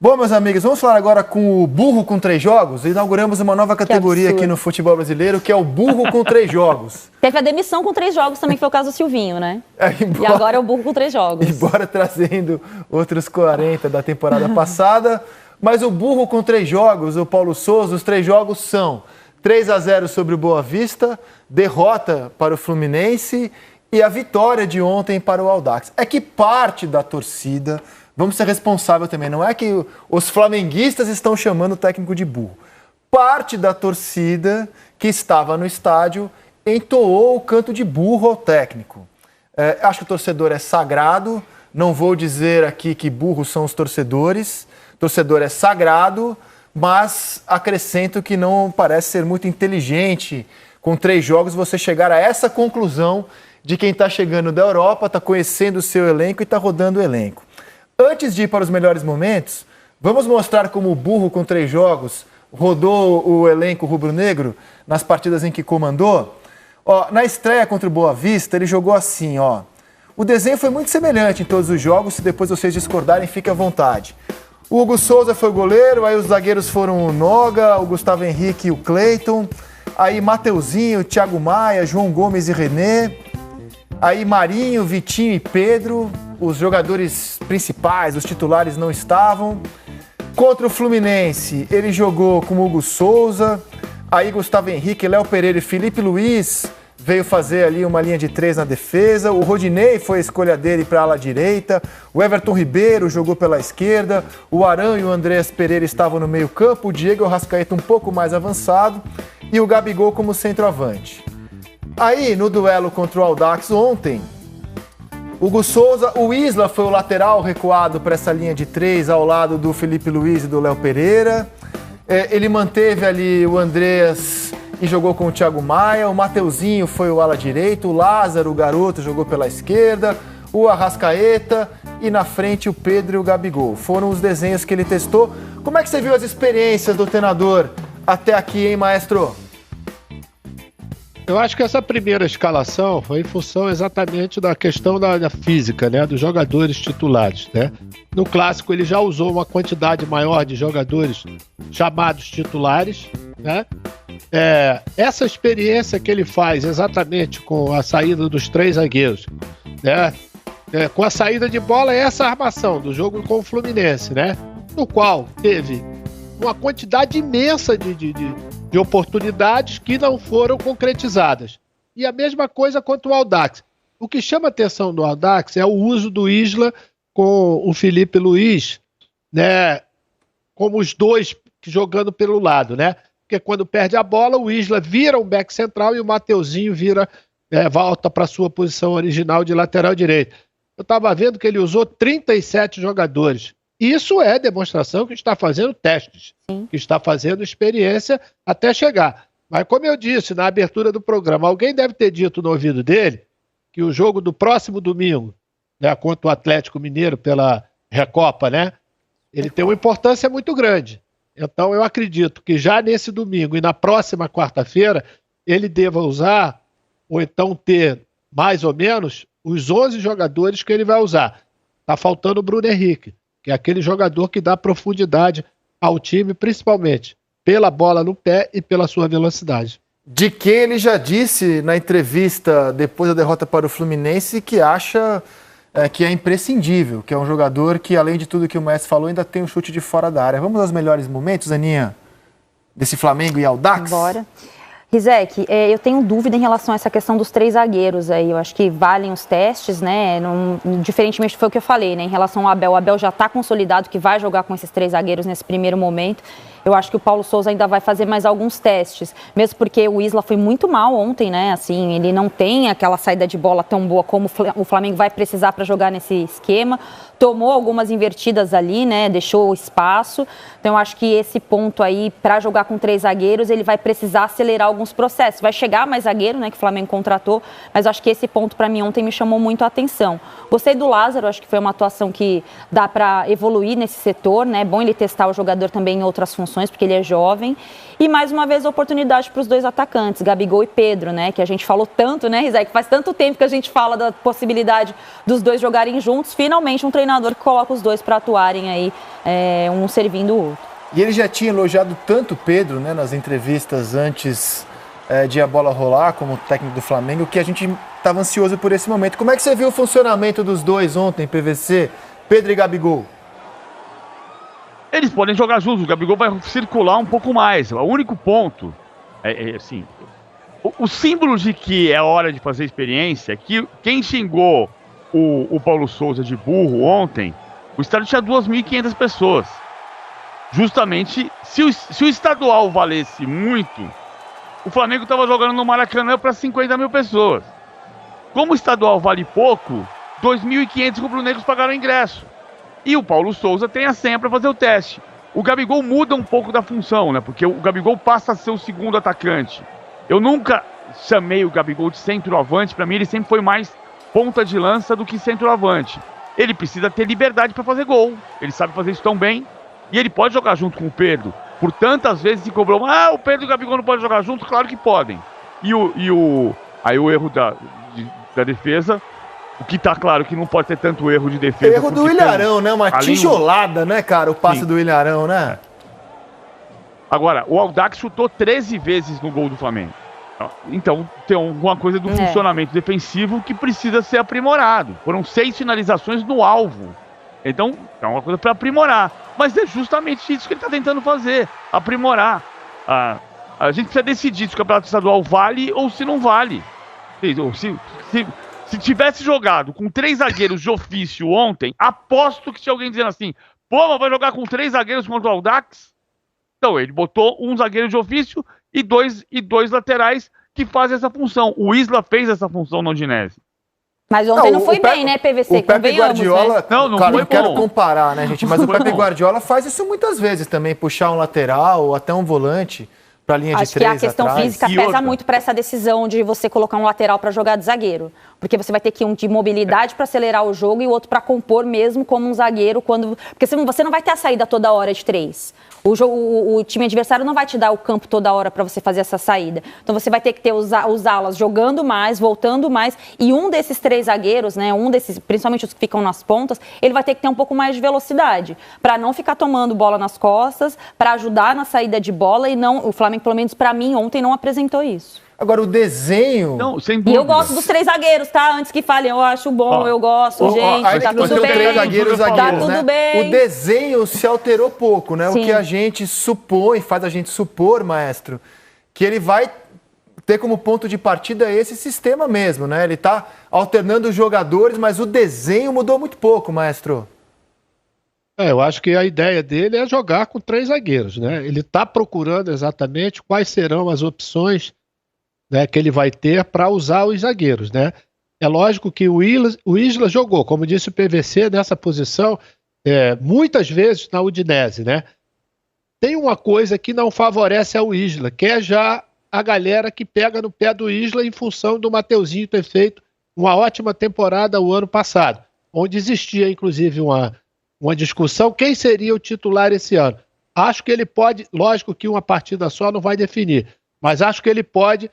Bom, meus amigos, vamos falar agora com o burro com 3 jogos. Inauguramos uma nova categoria aqui no futebol brasileiro, que é o burro com 3 jogos. Teve a demissão com 3 jogos também, que foi o caso do Silvinho, né? E agora é o burro com 3 jogos. Embora trazendo outros 40 da temporada passada. Mas o burro com 3 jogos, o Paulo Souza, os 3 jogos são 3-0 sobre o Boa Vista, derrota para o Fluminense e a vitória de ontem para o Audax. É que parte da torcida... Vamos ser responsáveis também. Não é que os flamenguistas estão chamando o técnico de burro. Parte da torcida que estava no estádio entoou o canto de burro ao técnico. Acho que o torcedor é sagrado. Não vou dizer aqui que burros são os torcedores. Torcedor é sagrado, mas acrescento que não parece ser muito inteligente com 3 jogos você chegar a essa conclusão de quem está chegando da Europa, está conhecendo o seu elenco e está rodando o elenco. Antes de ir para os melhores momentos, vamos mostrar como o burro com 3 jogos rodou o elenco rubro-negro nas partidas em que comandou. Na estreia contra o Boa Vista, ele jogou assim, O desenho foi muito semelhante em todos os jogos, se depois vocês discordarem, fique à vontade. O Hugo Souza foi o goleiro, aí os zagueiros foram o Noga, o Gustavo Henrique e o Cleiton, aí Mateuzinho, Thiago Maia, João Gomes e René, aí Marinho, Vitinho e Pedro. Os jogadores principais, os titulares não estavam. Contra o Fluminense, ele jogou com o Hugo Souza, aí Gustavo Henrique, Léo Pereira e Felipe Luiz veio fazer ali uma linha de 3 na defesa. O Rodinei foi a escolha dele para a ala direita. O Everton Ribeiro jogou pela esquerda. O Arão e o Andreas Pereira estavam no meio campo. O Diego Arrascaeta um pouco mais avançado. E o Gabigol como centroavante. Aí, no duelo contra o Audax ontem, Hugo Souza, o Isla foi o lateral recuado para essa linha de 3 ao lado do Felipe Luiz e do Léo Pereira. Ele manteve ali o Andreas e jogou com o Thiago Maia. O Mateuzinho foi o ala direito. O Lázaro, o garoto, jogou pela esquerda. O Arrascaeta e na frente o Pedro e o Gabigol. Foram os desenhos que ele testou. Como é que você viu as experiências do treinador até aqui, hein, maestro? Eu acho que essa primeira escalação foi em função exatamente da questão da física, né, dos jogadores titulares, né? No clássico ele já usou uma quantidade maior de jogadores chamados titulares, né? Essa experiência que ele faz exatamente com a saída dos 3 zagueiros, né? Com a saída de bola, essa armação do jogo com o Fluminense, né? No qual teve uma quantidade imensa de oportunidades que não foram concretizadas. E a mesma coisa quanto o Audax. O que chama a atenção do Audax é o uso do Isla com o Felipe Luiz, né, como os dois jogando pelo lado, né? Porque quando perde a bola, o Isla vira um back central e o Mateuzinho volta para a sua posição original de lateral direito. Eu estava vendo que ele usou 37 jogadores. Isso é demonstração que está fazendo testes, que está fazendo experiência até chegar. Mas como eu disse na abertura do programa, alguém deve ter dito no ouvido dele que o jogo do próximo domingo, né, contra o Atlético Mineiro pela Recopa, né, ele tem uma importância muito grande. Então eu acredito que já nesse domingo e na próxima quarta-feira ele deva usar, ou então ter mais ou menos, os 11 jogadores que ele vai usar. Está faltando o Bruno Henrique, que é aquele jogador que dá profundidade ao time, principalmente pela bola no pé e pela sua velocidade. De que ele já disse na entrevista depois da derrota para o Fluminense que acha que é imprescindível, que é um jogador que, além de tudo que o Messi falou, ainda tem um chute de fora da área. Vamos aos melhores momentos, Aninha, desse Flamengo e Audax? Bora. Rizek, eu tenho dúvida em relação a essa questão dos 3 zagueiros aí. Eu acho que valem os testes, né? Diferentemente foi o que eu falei, né? Em relação ao Abel, o Abel já está consolidado que vai jogar com esses 3 zagueiros nesse primeiro momento. Eu acho que o Paulo Souza ainda vai fazer mais alguns testes, mesmo porque o Isla foi muito mal ontem, né? Assim, ele não tem aquela saída de bola tão boa como o Flamengo vai precisar para jogar nesse esquema. Tomou algumas invertidas ali, né? Deixou espaço. Então, eu acho que esse ponto aí, para jogar com 3 zagueiros, ele vai precisar acelerar alguns processos. Vai chegar mais zagueiro, né? Que o Flamengo contratou, mas eu acho que esse ponto, para mim, ontem me chamou muito a atenção. Gostei do Lázaro, acho que foi uma atuação que dá para evoluir nesse setor, né? É bom ele testar o jogador também em outras funções. condições, porque ele é jovem. E mais uma vez oportunidade para os dois atacantes, Gabigol e Pedro, né? Que a gente falou tanto, né, Rizek? Faz tanto tempo que a gente fala da possibilidade dos dois jogarem juntos. Finalmente um treinador que coloca os dois para atuarem aí, um servindo o outro. E ele já tinha elogiado tanto o Pedro, né, nas entrevistas antes de a bola rolar, como técnico do Flamengo, que a gente estava ansioso por esse momento. Como é que você viu o funcionamento dos dois ontem, PVC, Pedro e Gabigol? Eles podem jogar juntos, o Gabigol vai circular um pouco mais. O único ponto, assim, o símbolo de que é hora de fazer experiência é que quem xingou o Paulo Souza de burro ontem, o estádio tinha 2.500 pessoas. Justamente, se o estadual valesse muito, o Flamengo estava jogando no Maracanã para 50 mil pessoas. Como o estadual vale pouco, 2.500 rubro-negros pagaram ingresso. E o Paulo Souza tem a senha para fazer o teste. O Gabigol muda um pouco da função, né? Porque o Gabigol passa a ser o segundo atacante. Eu nunca chamei o Gabigol de centroavante. Para mim, ele sempre foi mais ponta de lança do que centroavante. Ele precisa ter liberdade para fazer gol. Ele sabe fazer isso tão bem. E ele pode jogar junto com o Pedro. Por tantas vezes se cobrou, o Pedro e o Gabigol não podem jogar junto? Claro que podem. Aí o erro da defesa, o que tá claro que não pode ter tanto erro de defesa. Erro do Ilharão, né? Uma tijolada, né, cara? O passe do Ilharão, né? Agora, o Aldax chutou 13 vezes no gol do Flamengo. Então, tem alguma coisa do funcionamento defensivo que precisa ser aprimorado. Foram 6 finalizações no alvo. Então, é uma coisa para aprimorar. Mas é justamente isso que ele está tentando fazer. Aprimorar. A gente precisa decidir se o campeonato estadual vale ou se não vale. Se tivesse jogado com 3 zagueiros de ofício ontem, aposto que tinha alguém dizendo assim, mas vai jogar com 3 zagueiros contra o Aldax? Então, ele botou um zagueiro de ofício e dois laterais que fazem essa função. O Isla fez essa função no Udinese. Mas ontem não foi bem, né, PVC? O Pepe Guardiola, né? Não claro, foi não quero bom. comparar, né, gente? Mas o Pepe Guardiola faz isso muitas vezes também, puxar um lateral ou até um volante para a linha de 3 atrás. Acho que a questão atrás. física pesa muito para essa decisão de você colocar um lateral para jogar de zagueiro. Porque você vai ter que um de mobilidade para acelerar o jogo e o outro para compor mesmo como um zagueiro. Porque você não vai ter a saída toda hora de 3. O time adversário não vai te dar o campo toda hora para você fazer essa saída. Então você vai ter que ter os alas jogando mais, voltando mais. E um desses 3 zagueiros, né, principalmente os que ficam nas pontas, ele vai ter que ter um pouco mais de velocidade para não ficar tomando bola nas costas, para ajudar na saída de bola. E não, o Flamengo, pelo menos para mim, ontem não apresentou isso. Agora, o desenho... Não, sem E dúvida. eu gosto dos 3 zagueiros, tá? Antes que falem, eu acho bom, eu gosto, gente, tá tudo bem. 3 zagueiros, tá tudo né? bem. O desenho se alterou pouco, né? Sim. O que a gente supõe, faz a gente supor, maestro, que ele vai ter como ponto de partida esse sistema mesmo, né? Ele tá alternando os jogadores, mas o desenho mudou muito pouco, maestro. Eu acho que a ideia dele é jogar com 3 zagueiros, né? Ele está procurando exatamente quais serão as opções, né, que ele vai ter para usar os zagueiros, né? É lógico que o Isla jogou, como disse o PVC, nessa posição muitas vezes na Udinese, né? Tem uma coisa que não favorece ao Isla, que é já a galera que pega no pé do Isla em função do Mateuzinho ter feito uma ótima temporada o ano passado, onde existia inclusive uma discussão quem seria o titular esse ano. Acho que ele pode, lógico que uma partida só não vai definir, mas acho que ele pode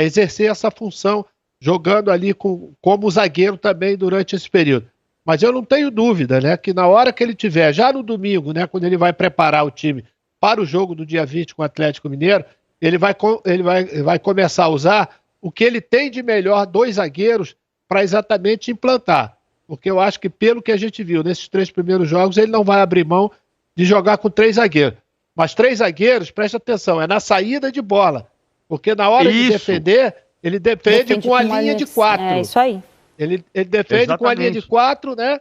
exercer essa função jogando ali como zagueiro também durante esse período. Mas eu não tenho dúvida, né, que na hora que ele tiver, já no domingo, né, quando ele vai preparar o time para o jogo do dia 20 com o Atlético Mineiro, ele vai começar a usar o que ele tem de melhor, 2 zagueiros, para exatamente implantar. Porque eu acho que pelo que a gente viu nesses 3 primeiros jogos, ele não vai abrir mão de jogar com 3 zagueiros. Mas 3 zagueiros, presta atenção, é na saída de bola. Porque na hora de defender, ele defende com a linha de 4. É isso aí. Ele defende com a linha de 4, né?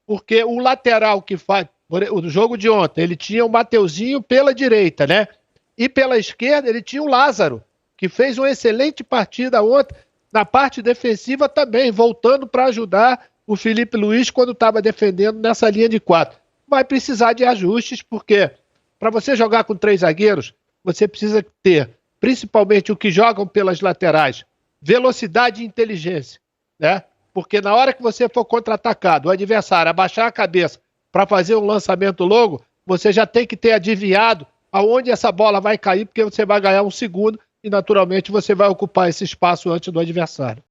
Porque o lateral que faz... O jogo de ontem, ele tinha o Mateuzinho pela direita, né? E pela esquerda, ele tinha o Lázaro, que fez uma excelente partida ontem, na parte defensiva também, voltando para ajudar o Felipe Luiz quando estava defendendo nessa linha de 4. Vai precisar de ajustes, porque para você jogar com 3 zagueiros, você precisa ter, principalmente o que jogam pelas laterais, velocidade e inteligência, né? Porque na hora que você for contra-atacado, o adversário abaixar a cabeça para fazer um lançamento longo, você já tem que ter adivinhado aonde essa bola vai cair, porque você vai ganhar um segundo e naturalmente você vai ocupar esse espaço antes do adversário.